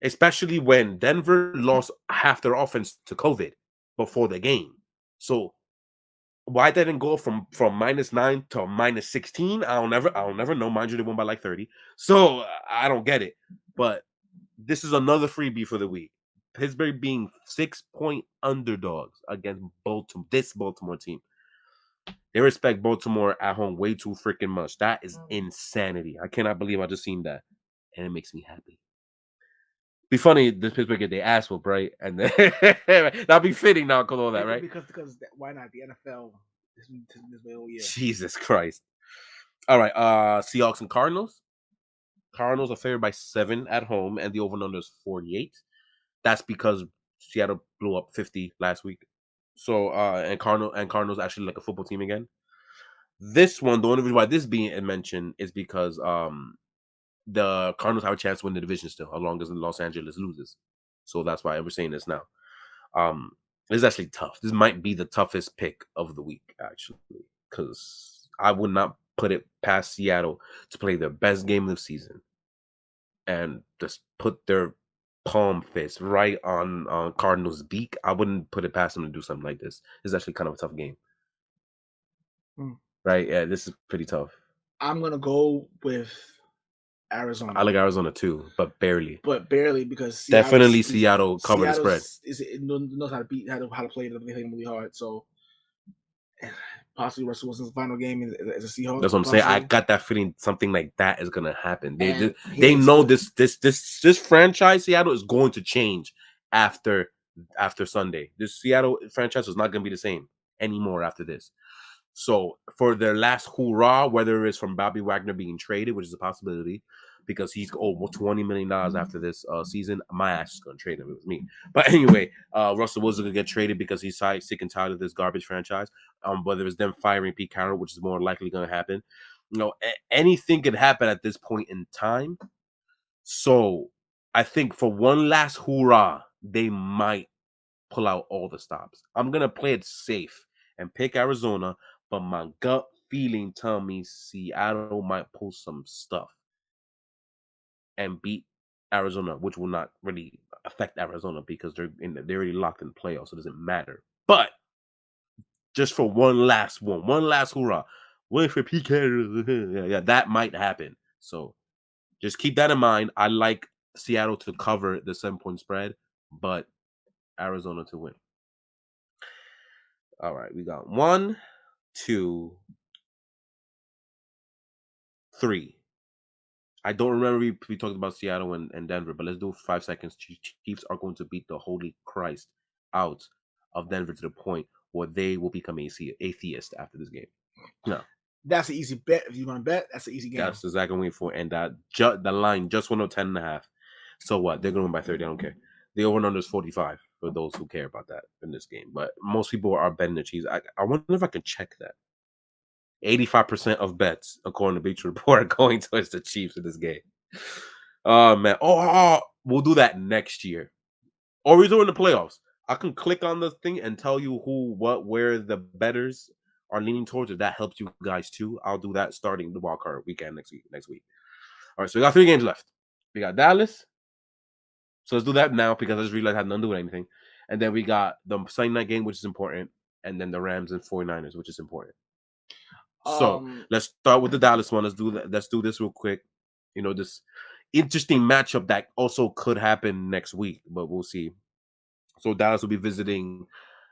Especially when Denver lost half their offense to COVID before the game. So why they didn't go from -9 to -16? I'll never know. Mind you, they won by like 30. So I don't get it. But this is another freebie for the week. Pittsburgh being 6-point underdogs against this Baltimore team. They respect Baltimore at home way too freaking much. That is insanity. I cannot believe I just seen that. And it makes me happy. Be funny this Pittsburgh get their ass whooped, right? And then that'll be fitting now because all that, right? Because why not? The NFL this way all year. Jesus Christ. All right. Seahawks and Cardinals. Cardinals are favored by 7 at home, and the over-under is 48. That's because Seattle blew up 50 last week. So and Cardinals actually like a football team again. This one, the only reason why this is being mentioned is because the Cardinals have a chance to win the division still, as long as Los Angeles loses. So that's why we're saying this now. This is actually tough. This might be the toughest pick of the week, actually, because I would not put it past Seattle to play their best game of the season and just put their palm fist right on Cardinals' beak. I wouldn't put it past them to do something like this. This is actually kind of a tough game. Right? Yeah, this is pretty tough. I'm going to go with Arizona. I like Arizona too, but barely. Because Seattle covered the spread. It knows how to play the thing really hard. So possibly Russell Wilson's final game as a Seahawks. That's what I'm saying. I got that feeling something like that is gonna happen. They know this franchise, Seattle, is going to change after Sunday. This Seattle franchise is not gonna be the same anymore after this. So for their last hoorah, whether it's from Bobby Wagner being traded, which is a possibility, because he's owed $20 million after this season, my ass is going to trade him. It was me. But anyway, Russell Wilson going to get traded because he's sick and tired of this garbage franchise. Whether it's them firing Pete Carroll, which is more likely going to happen. anything could happen at this point in time. So I think for one last hoorah, they might pull out all the stops. I'm gonna play it safe and pick Arizona, but my gut feeling tell me Seattle might pull some stuff and beat Arizona, which will not really affect Arizona because they're already locked in the playoffs, so it doesn't matter. But just for one last hoorah, wait for PK, yeah, that might happen. So just keep that in mind. I like Seattle to cover the 7-point spread, but Arizona to win. All right, we got 1, 2, 3. I don't remember we talked about Seattle and Denver, but let's do 5 seconds. Chiefs are going to beat the holy Christ out of Denver to the point where they will become atheist after this game. No. That's an easy bet. If you want to bet, that's an easy game. That's exactly what I'm waiting for. And that the line just went up 10.5. So what? They're going to win by 30. I don't care. The over-under is 45 for those who care about that in this game. But most people are betting the Chiefs. I wonder if I can check that. 85% of bets, according to Beach Report, are going towards the Chiefs in this game. Oh, man. Oh, we'll do that next year. Or we're doing the playoffs. I can click on the thing and tell you who, what, where the bettors are leaning towards. If that helps you guys too, I'll do that starting the wild card weekend next week. All right, so we got 3 games left. We got Dallas. So let's do that now because I just realized I had nothing to do with anything. And then we got the Sunday night game, which is important. And then the Rams and 49ers, which is important. So let's start with the Dallas one. Let's do that. Let's do this real quick. This interesting matchup that also could happen next week, but we'll see. So Dallas will be visiting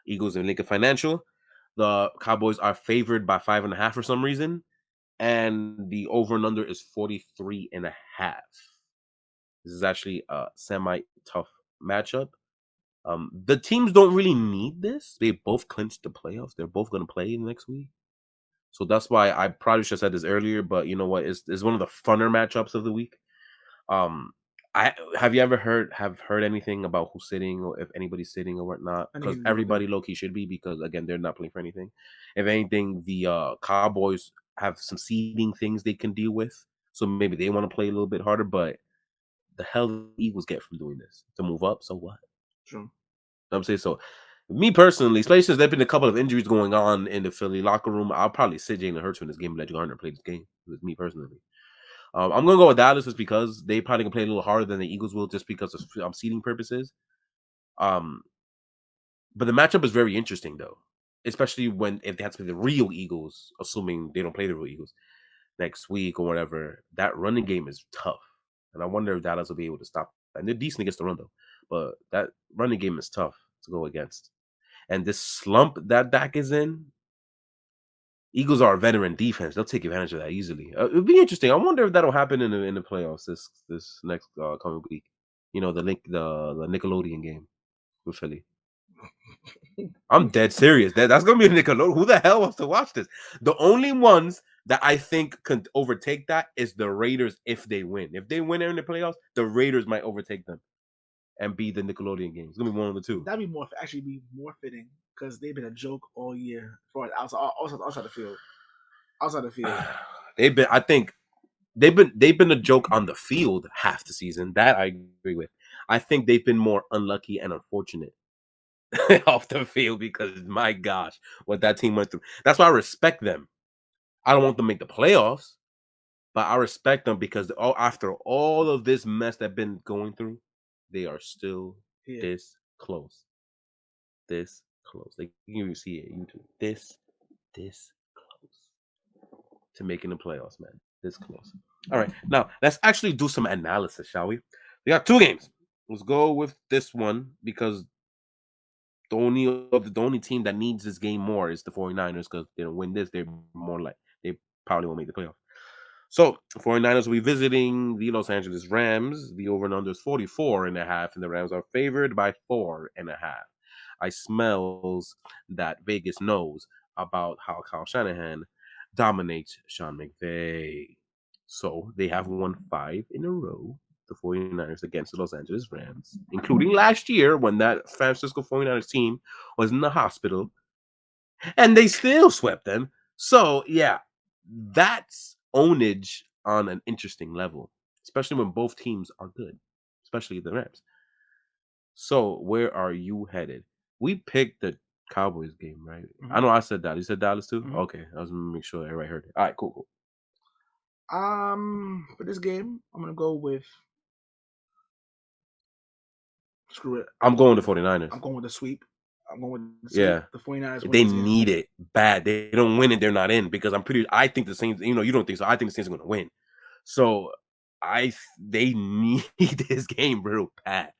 Eagles and Lincoln Financial. The Cowboys are favored by 5.5 for some reason. And the over and under is 43.5. This is actually a semi-tough matchup. The teams don't really need this. They both clinched the playoffs. They're both going to play next week. So that's why I probably should have said this earlier, but you know what? It's one of the funner matchups of the week. Have you ever heard anything about who's sitting or if anybody's sitting or whatnot? Because everybody low-key should be because again they're not playing for anything. If anything, the Cowboys have some seeding things they can deal with, so maybe they want to play a little bit harder. But the hell the Eagles get from doing this to move up? So what? True. I'm saying so. Me personally, especially since there've been a couple of injuries going on in the Philly locker room, I'll probably sit Jalen Hurts in this game and let Gardner play this game. With me personally. I'm gonna go with Dallas just because they probably can play a little harder than the Eagles will, just because of seeding purposes. But the matchup is very interesting though, especially if they have to play the real Eagles, assuming they don't play the real Eagles next week or whatever. That running game is tough, and I wonder if Dallas will be able to stop. And they're decent against the run though, but that running game is tough to go against. And this slump that Dak is in, Eagles are a veteran defense. They'll take advantage of that easily. It'll be interesting. I wonder if that'll happen in the playoffs this next coming week. The Nickelodeon game with Philly. I'm dead serious. That's gonna be a Nickelodeon. Who the hell wants to watch this? The only ones that I think can overtake that is the Raiders if they win. If they win in the playoffs, the Raiders might overtake them and be the Nickelodeon game. It's gonna be one of the two. That'd be more fitting because they've been a joke all year for outside the field. Outside the field, they've been a joke on the field half the season. That I agree with. I think they've been more unlucky and unfortunate off the field because my gosh, what that team went through. That's why I respect them. I don't want them to make the playoffs, but I respect them because after all of this mess they've been going through, they are still this close. This close. Like you can see it YouTube. This close to making the playoffs, man. This close. All right, now let's actually do some analysis, shall we? We got 2 games. Let's go with this one because the only team that needs this game more is the 49ers because they don't win this, they're more like they probably won't make the playoffs. So 49ers will be visiting the Los Angeles Rams. The over and under is 44.5, and the Rams are favored by 4.5. I smells that Vegas knows about how Kyle Shanahan dominates Sean McVay. So they have won 5 in a row, the 49ers against the Los Angeles Rams, including last year when that San Francisco 49ers team was in the hospital, and they still swept them. So, yeah, that's ownage on an interesting level, especially when both teams are good, especially the Rams. So where are you headed? We picked the Cowboys game, right? I know I said that. You said Dallas too? Okay. I was gonna make sure everybody heard it. All right, cool. For this game, I'm gonna go with screw it. I'm going to 49ers. I'm going with the sweep. I'm going with the sweep. Yeah. The 49ers. They need it bad. They don't win it, they're not in because I think the Saints, you don't think so. I think the Saints are gonna win. So they need this game real bad.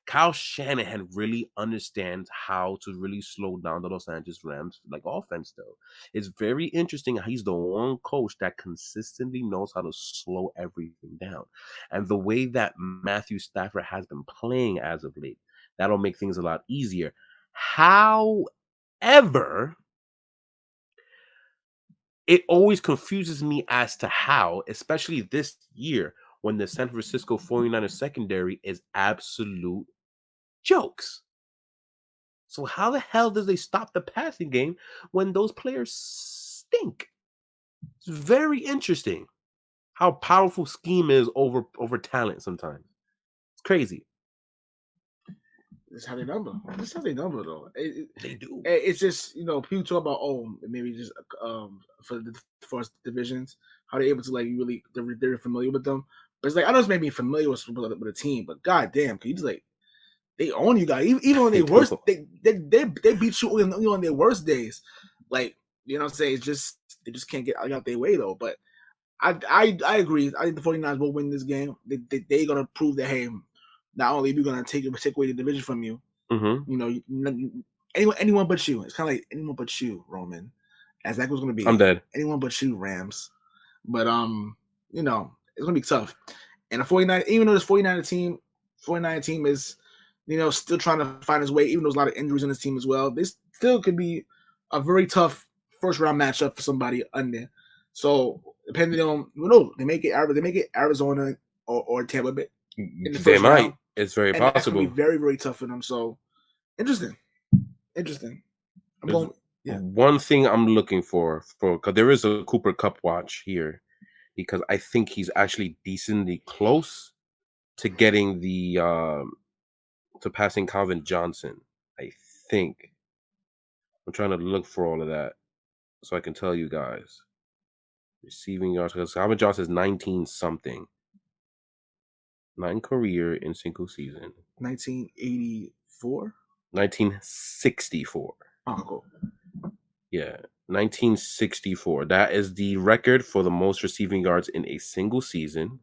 Kyle Shanahan really understands how to really slow down the Los Angeles Rams offense though. It's very interesting how he's the one coach that consistently knows how to slow everything down. And the way that Matthew Stafford has been playing as of late, that'll make things a lot easier. However, it always confuses me as to how, especially this year, when the San Francisco 49ers secondary is absolute jokes. So how the hell does they stop the passing game when those players stink? It's very interesting how powerful scheme is over talent sometimes. It's crazy. That's how they number. That's how they number, though. They do. It's just people talk about maybe just for the first divisions, how they're able to really they're familiar with them. But it's I know it's maybe familiar with a team, but goddamn, can you just they own you guys even on their worst. They beat you on their worst days. You know what I'm saying? It's just they just can't get out their way though. But I agree. I think the 49ers will win this game. They're gonna prove that hey, not only are we gonna take away the division from you, anyone but you. It's kind of like anyone but you, Roman. As that was gonna be. I'm dead. Anyone but you, Rams. But it's gonna be tough. And the 49, even though this 49 team is, still trying to find his way, even though there's a lot of injuries in this team as well. This still could be a very tough first round matchup for somebody under. So depending on they make it Arizona or Tampa Bay. They might. Round. It's very possible. That's gonna be very, very tough for them. So interesting. One thing I'm looking for because there is a Cooper Kupp watch here, because I think he's actually decently close to getting the to passing Calvin Johnson. I think I'm trying to look for all of that so I can tell you guys. Receiving yards, because Calvin Johnson is 19 something. 9 career in single season. 1984? 1964. Oh, cool. Yeah, 1964. That is the record for the most receiving yards in a single season.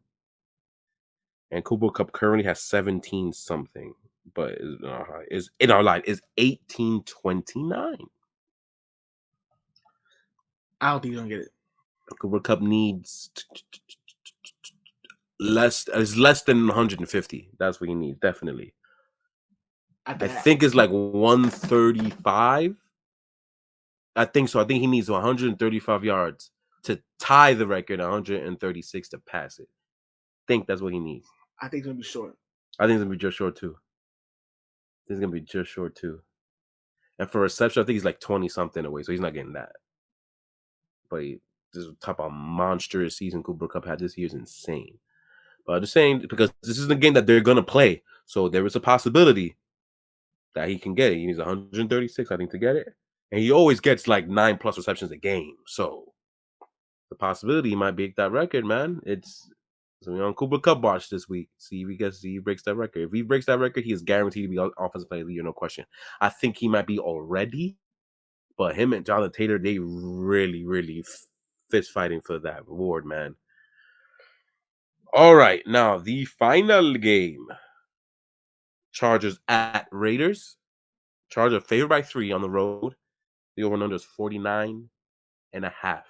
And Cooper Kupp currently has 17 something, but is 1829. I don't think you're gonna get it. Cooper Kupp needs less than 150. That's what he needs, definitely. I think it's 135. I think so. I think he needs 135 yards to tie the record, 136 to pass it. I think that's what he needs. I think it's gonna be short. I think it's gonna be just short too. And for reception, I think he's 20 something away, so he's not getting that. But this type of monstrous season Cooper Kupp had this year is insane. But I'm just saying, because this is the game that they're gonna play, so there is a possibility that he can get it. He needs 136, I think, to get it. And he always gets 9+ receptions a game. So the possibility he might break that record, man. So we're on Cooper Kupp watch this week. See if he breaks that record. If he breaks that record, he is guaranteed to be offensive player of the year, no question. I think he might be already, but him and Jonathan Taylor, they really, really fist fighting for that reward, man. All right, now the final game. Chargers at Raiders. Chargers favored by 3 on the road. The over-under is 49.5.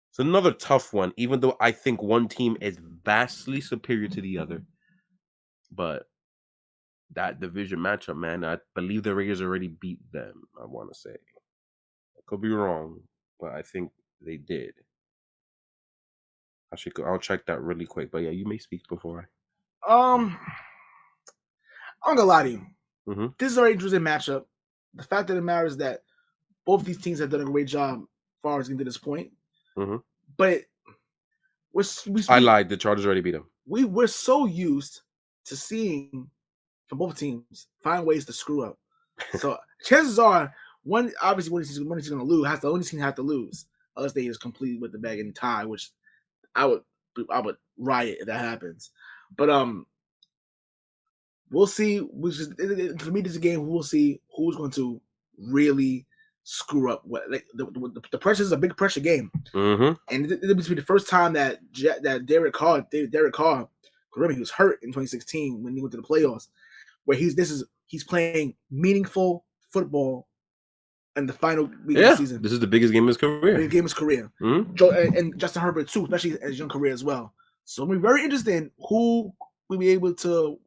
It's another tough one, even though I think one team is vastly superior to the other. But that division matchup, man, I believe the Raiders already beat them, I want to say. I could be wrong, but I think they did. I'll check that really quick. But yeah, you may speak before. I'm gonna lie to you. This is a very interesting matchup. The fact of the matter is that both these teams have done a great job far as getting to this point. Mm-hmm. But I lied. The Chargers already beat them. we're so used to seeing from both teams find ways to screw up. So chances are one obviously one team's going to lose. Has the only team have to lose unless they just completely with the bag and tie, which I would riot if that happens. But we'll see. For me, this is a game. We'll see who's going to really screw up. What the pressure is a big pressure game, Mm-hmm. and it'll be the first time that Derek Carr, remember he was hurt in 2016 when he went to the playoffs, where he's playing meaningful football in the final week of the season. This is the biggest game of his career. Biggest game of his career. Mm-hmm. And Justin Herbert too, especially in his young career as well. So it'll be very interesting who will be able to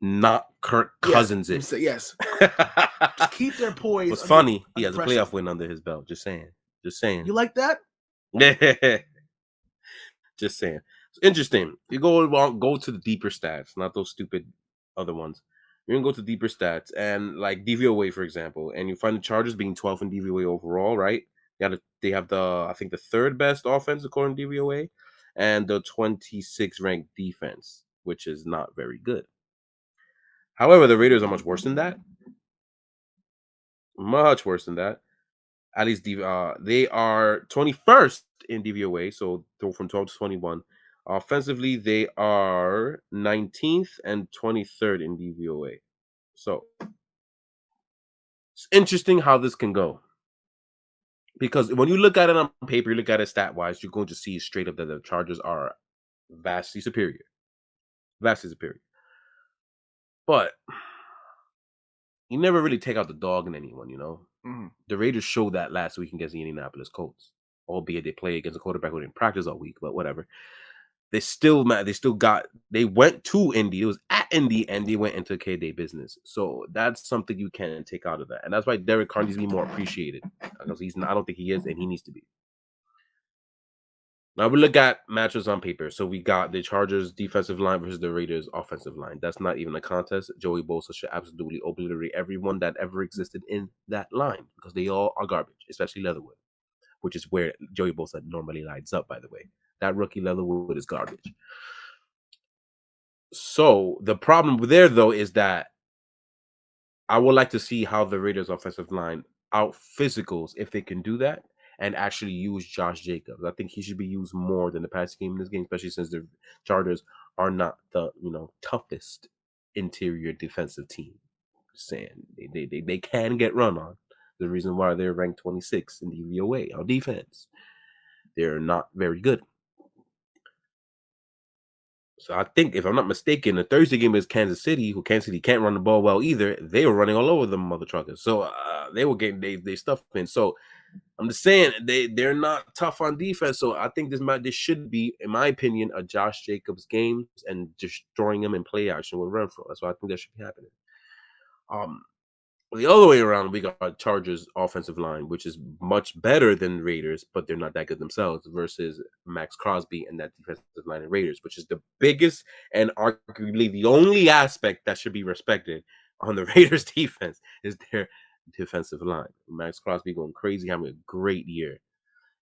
not Kirk Cousins it. Yes. Keep their poise. What's funny, he has a playoff win under his belt. Just saying. You like that? Just saying. It's interesting. You go to the deeper stats, not those stupid other ones. You're gonna go to deeper stats and like DVOA, for example, and you find the Chargers being 12th in DVOA overall, right? They have I think the third best offense according to DVOA, and the 26th ranked defense, which is not very good. However, the Raiders are much worse than that. Much worse than that. At least they are 21st in DVOA, so from 12 to 21. Offensively, they are 19th and 23rd in DVOA. So it's interesting how this can go. Because when you look at it on paper, you look at it stat-wise, you're going to see straight up that the Chargers are vastly superior. Vastly superior. But you never really take out the dog in anyone, you know? Mm-hmm. The Raiders showed that last week against the Indianapolis Colts. Albeit they play against a quarterback who didn't practice all week, but whatever. They went to Indy. It was at Indy, and they went into K-Day business. So that's something you can take out of that. And that's why Derek Carr needs to be more appreciated. Because I don't think he is, and he needs to be. Now we look at matchups on paper. So we got the Chargers defensive line versus the Raiders offensive line. That's not even a contest. Joey Bosa should absolutely obliterate everyone that ever existed in that line because they all are garbage, especially Leatherwood, which is where Joey Bosa normally lines up, by the way. That rookie Leatherwood is garbage. So the problem there, though, is that I would like to see how the Raiders offensive line out physicals if they can do that and actually use Josh Jacobs. I think he should be used more than the past game in this game, especially since the Chargers are not the toughest interior defensive team. Just saying they can get run on. The reason why they're ranked 26 in the DVOA on defense. They're not very good. So I think, if I'm not mistaken, the Thursday game is Kansas City, who Kansas City can't run the ball well either. They were running all over them mother truckers. So they were getting they stuff in. So I'm just saying they're not tough on defense. So I think this should be, in my opinion, a Josh Jacobs game and destroying him in play action with Renfro. That's what I think that should be happening. The other way around, we got Chargers offensive line, which is much better than Raiders, but they're not that good themselves, versus Max Crosby and that defensive line in Raiders, which is the biggest and arguably the only aspect that should be respected on the Raiders defense is their defensive line. Max Crosby going crazy, having a great year.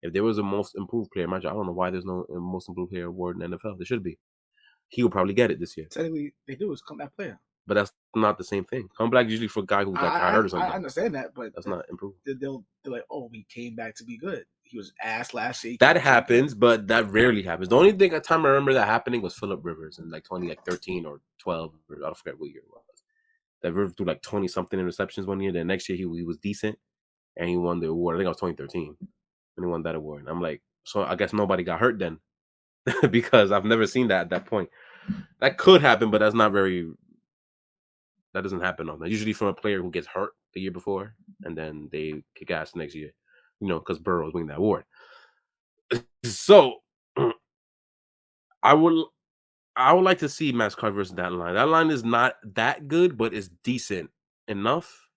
If there was a most improved player, I don't know why there's no most improved player award in the NFL. There should be. He will probably get it this year. Technically, they do is comeback player. But that's not the same thing. Comeback is usually for a guy who got hurt or something. I understand that, but that's not improved. They're like, oh, he came back to be good. He was ass last year. That happens, but that rarely happens. The only time I remember that happening was Phillip Rivers in like 2013 or 12. I don't forget what year it was. That Rivers threw like 20-something interceptions one year. Then next year he was decent, and he won the award. I think it was 2013 when he won that award. And I'm like, so I guess nobody got hurt then, because I've never seen that at that point. That could happen, but that's not very. That doesn't happen often. Usually from a player who gets hurt the year before, and then they kick ass next year, because Burrow's winning that award. So I would like to see Max Crosby versus that line. That line is not that good, but it's decent enough.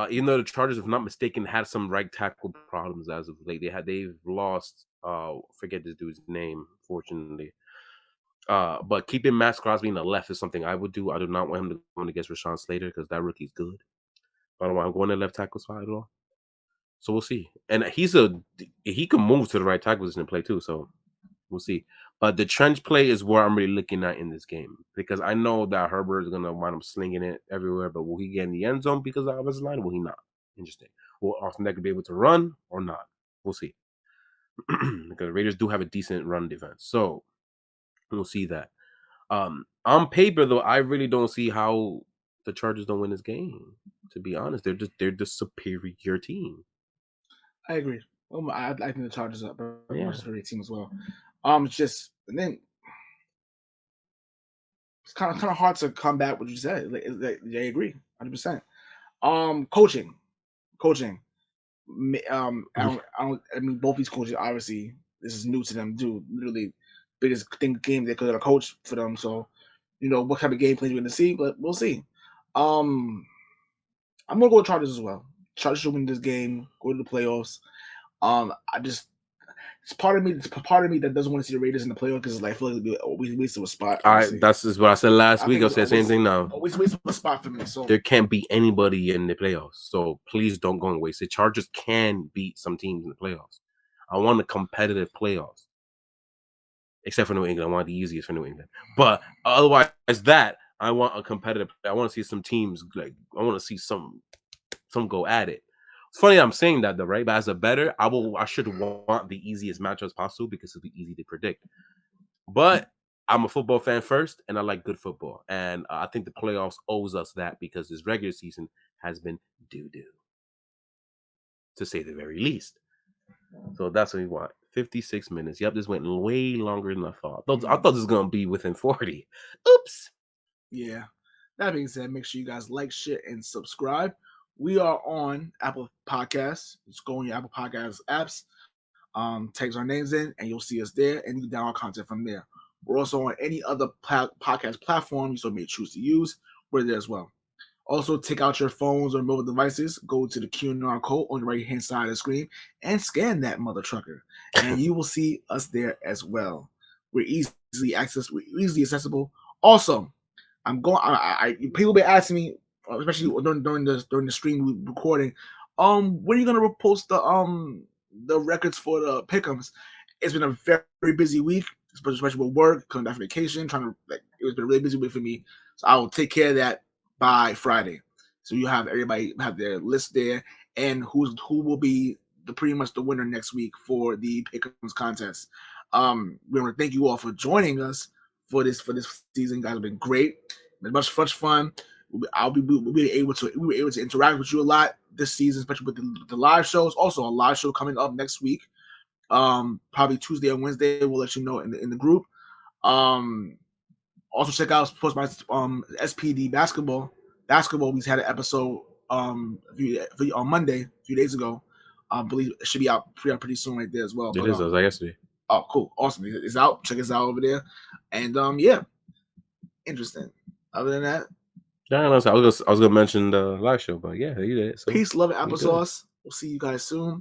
Even though the Chargers, if I'm not mistaken, had some right tackle problems as of late. They've lost forget this dude's name, fortunately. But keeping Max Crosby in the left is something I would do. I do not want him to go against Rashawn Slater because that rookie's good. I don't want to go in the left tackle spot at all. So we'll see. And he can move to the right tackle position and play too. So we'll see. But the trench play is where I'm really looking at in this game, because I know that Herbert is gonna wind up slinging it everywhere. But will he get in the end zone because of his line? Will he not? Interesting. Will Austin Eckler be able to run or not? We'll see. Because the Raiders do have a decent run defense, so we'll see that. On paper, though, I really don't see how the Chargers don't win this game. To be honest, they're the superior team. I agree. I think the Chargers are a superior team as well. It's just, and then it's kind of hard to come back what you said. I agree, 100%. Coaching. I mean, both these coaches, obviously, this is new to them. Dude, literally, biggest game they could have coached for them. So, what kind of game plan you're going to see, but we'll see. I'm gonna go with Chargers as well. Chargers should win this game, go to the playoffs. It's part of me that doesn't want to see the Raiders in the playoffs because I feel like we wasted a spot. That's just what I said last week. I'll say the same thing now. Always wasted a spot for me. So there can't be anybody in the playoffs. So please don't go and waste it. Chargers can beat some teams in the playoffs. I want a competitive playoffs. Except for New England. I want the easiest for New England. But otherwise that, I want a competitive. I want to see some teams I want to see some go at it. It's funny I'm saying that though, right? But as a bettor, I should want the easiest matchups possible because it'll be easy to predict. But I'm a football fan first, and I like good football. And I think the playoffs owes us that because this regular season has been doo-doo, to say the very least. So that's what we want. 56 minutes. Yep, this went way longer than I thought. I thought this was going to be within 40. Oops. Yeah. That being said, make sure you guys like, share, and subscribe. We are on Apple Podcasts. Just go on your Apple Podcasts apps, type our names in, and you'll see us there, and you can download content from there. We're also on any other podcast platform you may choose to use. We're there as well. Also, take out your phones or mobile devices, go to the QR code on the right-hand side of the screen, and scan that mother trucker, and you will see us there as well. We're easily accessible. Also, people be asking me, especially during the stream recording, when are you gonna post the records for the pick'ems? It's been a very, very busy week, especially with work, coming back from vacation, it's been a really busy week for me. So I will take care of that by Friday. So you have everybody have their list there, and who will be pretty much the winner next week for the pick'ems contest. We want to thank you all for joining us for this season. You guys have been great. It's been much fun. We were able to interact with you a lot this season, especially with the live shows. Also, a live show coming up next week, probably Tuesday or Wednesday. We'll let you know in the group. Also, check out my SPD basketball. We had an episode on Monday, a few days ago. I believe it should be out pretty soon right there as well. It is. It was like yesterday. Oh, cool, awesome! It's out. Check us out over there, and yeah, interesting. Other than that. Yeah, I was gonna mention the live show, but yeah, you did. So peace, love, and applesauce. We'll see you guys soon.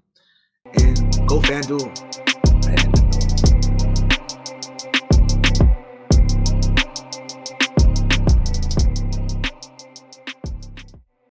And go FanDuel.